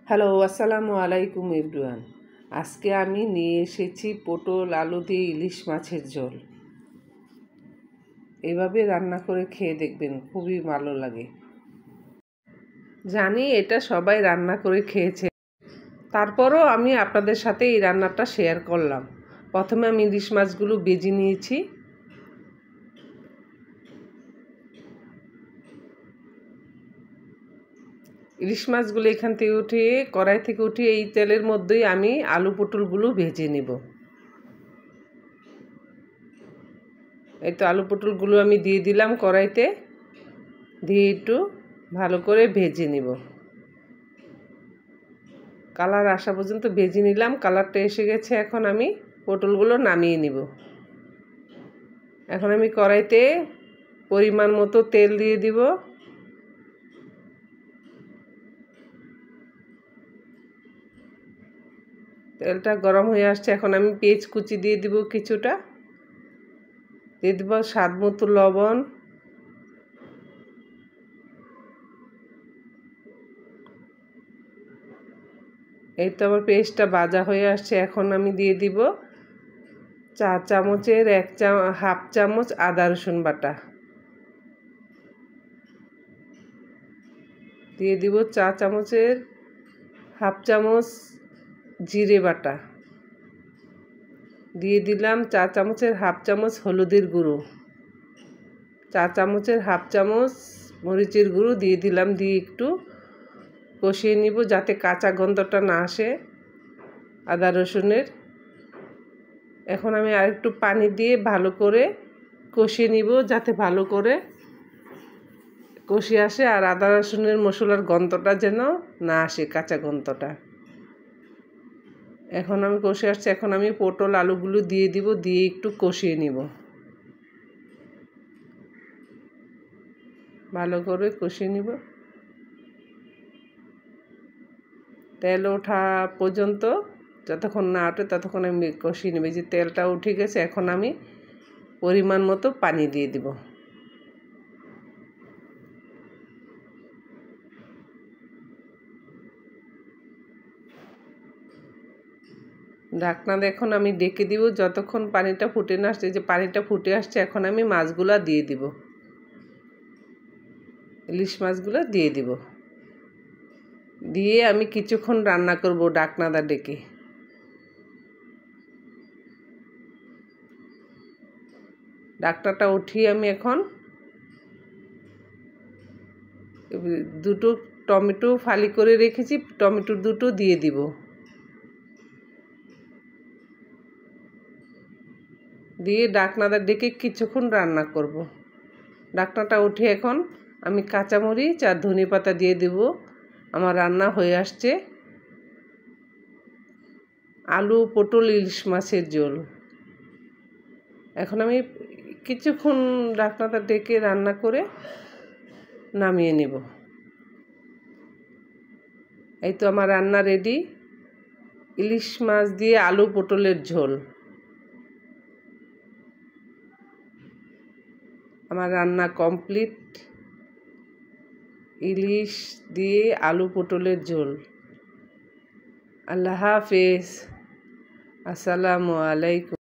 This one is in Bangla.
হ্যালো, আসসালামু আলাইকুম এভরিওয়ান। আজকে আমি নিয়ে এসেছি পটল আলু দিয়ে ইলিশ মাছের ঝোল। এভাবে রান্না করে খেয়ে দেখবেন, খুবই ভালো লাগে। জানি এটা সবাই রান্না করে খেয়েছে, তারপরও আমি আপনাদের সাথে এই রান্নাটা শেয়ার করলাম। প্রথমে আমি ইলিশ মাছগুলো ভেজে নিয়েছি। ইলিশ মাছগুলো এখান থেকে উঠিয়ে কড়াই থেকে উঠিয়ে এই তেলের মধ্যেই আমি আলু পটলগুলো ভেজে নিব। এই তো আলু পটলগুলো আমি দিয়ে দিলাম কড়াইতে, দিয়ে একটু ভালো করে ভেজে নিব। কালার আসা পর্যন্ত ভেজে নিলাম। কালারটা এসে গেছে, এখন আমি পটলগুলো নামিয়ে নিব। এখন আমি কড়াইতে পরিমাণ মতো তেল দিয়ে দিব। তেলটা গরম হয়ে আসছে, এখন আমি পেঁয়াজ কুচি দিয়ে দিব কিছুটা, দিয়ে দিব স্বাদ মতো লবণ, এই তো আমার পেস্টটা ভাজা হয়ে আসছে। এখন আমি দিয়ে দিব চা চামচের হাফ চামচ আদা রসুন বাটা, দিয়ে দিব চা চামচের হাফ চামচ জিরে বাটা, দিয়ে দিলাম চা চামচের হাফ চামচ হলুদের গুঁড়ো, চা চামচের হাফ চামচ মরিচের গুঁড়ো দিয়ে দিলাম, দিয়ে একটু কষিয়ে নিব যাতে কাঁচা গন্ধটা না আসে আদা রসুনের। এখন আমি আরেকটু পানি দিয়ে ভালো করে কষিয়ে নিব যাতে ভালো করে কষিয়ে আসে আর আদা রসুনের মশলার গন্ধটা যেন না আসে, কাঁচা গন্ধটা। এখন আমি কষে আসছে, এখন আমি পটল আলুগুলো দিয়ে দিব, দিয়ে একটু কষিয়ে নিব, ভালো করে কষিয়ে নিব। তেল ওঠা পর্যন্ত, যতক্ষণ না ওঠে ততক্ষণ আমি কষিয়ে নেব। যে তেলটা উঠে গেছে, এখন আমি পরিমাণ মতো পানি দিয়ে দিব। ঢাকনা দিয়ে এখন আমি ডেকে দিব যতক্ষণ পানিটা ফুটে না আসছে। যে পানিটা ফুটে আসছে, এখন আমি মাছগুলা দিয়ে দিব, ইলিশ মাছগুলো দিয়ে দিব, দিয়ে আমি কিছুক্ষণ রান্না করব ঢাকনাটা ডেকে। ঢাকনাটা উঠিয়ে আমি এখন দুটো টমেটো ফালি করে রেখেছি, টমেটো দুটো দিয়ে দিব, দিয়ে ঢাকনাটা ডেকে কিছুক্ষণ রান্না করব। ঢাকনাটা উঠে এখন আমি কাঁচামরিচ আর ধনেপাতা দিয়ে দেব। আমার রান্না হয়ে আসছে আলু পটল ইলিশ মাছের ঝোল। এখন আমি কিছুক্ষণ ঢাকনাটা ডেকে রান্না করে নামিয়ে নেব। এই তো আমার রান্না রেডি, ইলিশ মাছ দিয়ে আলু পটলের ঝোল। আমার রান্না কমপ্লিট, ইলিশ দিয়ে আলু পটলের ঝোল। আল্লাহ হাফেজ, আসসালামু আলাইকুম।